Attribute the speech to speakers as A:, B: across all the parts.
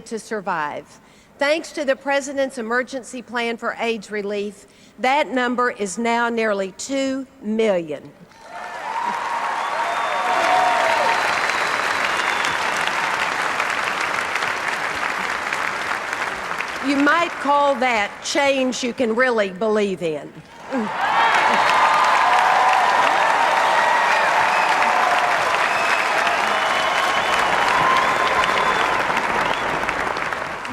A: to survive. Thanks to the President's emergency plan for AIDS relief, that number is now nearly 2 million. You might call that change you can really believe in.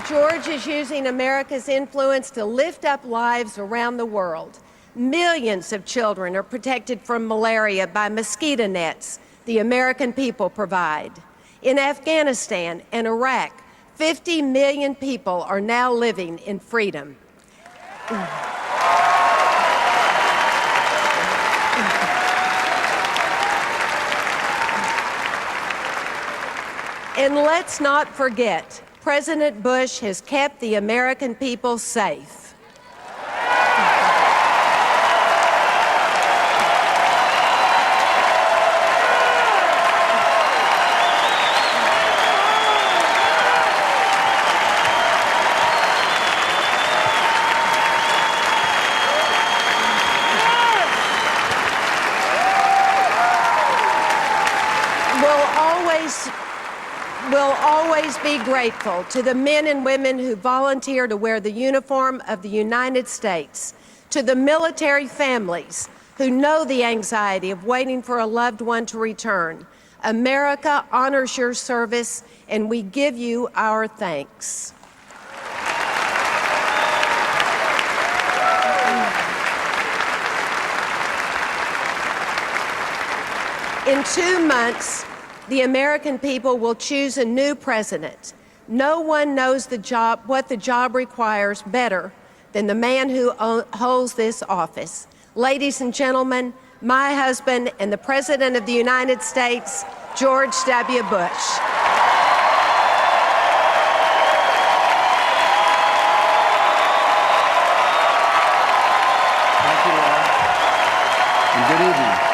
A: George is using America's influence to lift up lives around the world. Millions of children are protected from malaria by mosquito nets the American people provide. In Afghanistan and Iraq, 50 million people are now living in freedom. And let's not forget, President Bush has kept the American people safe. We'll always be grateful to the men and women who volunteer to wear the uniform of the United States, to the military families who know the anxiety of waiting for a loved one to return. America honors your service, and we give you our thanks. In 2 months, the American people will choose a new president. No one knows what the job requires better than the man who holds this office. Ladies and gentlemen, my husband and the President of the United States, George W. Bush.
B: Thank you, Laura. And good evening.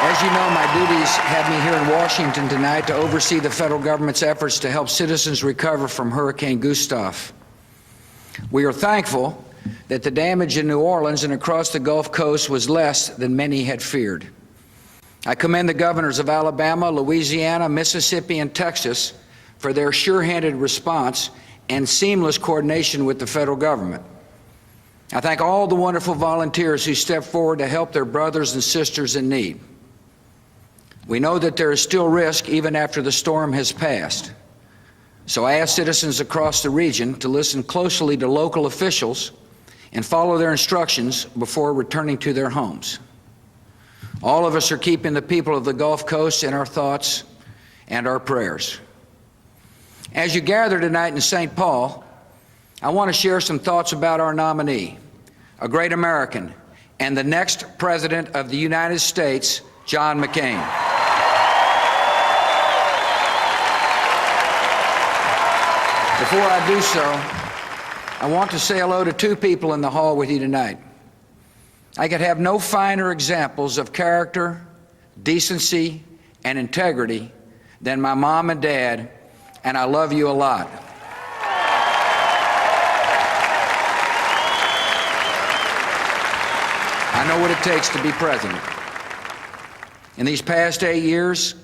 B: As you know, my duties have me here in Washington tonight to oversee the federal government's efforts to help citizens recover from Hurricane Gustav. We are thankful that the damage in New Orleans and across the Gulf Coast was less than many had feared. I commend the governors of Alabama, Louisiana, Mississippi, and Texas for their sure-handed response and seamless coordination with the federal government. I thank all the wonderful volunteers who stepped forward to help their brothers and sisters in need. We know that there is still risk even after the storm has passed. So I ask citizens across the region to listen closely to local officials and follow their instructions before returning to their homes. All of us are keeping the people of the Gulf Coast in our thoughts and our prayers. As you gather tonight in St. Paul, I want to share some thoughts about our nominee, a great American, and the next President of the United States, John McCain. Before I do so, I want to say hello to 2 people in the hall with you tonight. I could have no finer examples of character, decency, and integrity than my mom and dad, and I love you a lot. I know what it takes to be president. In these past 8 years,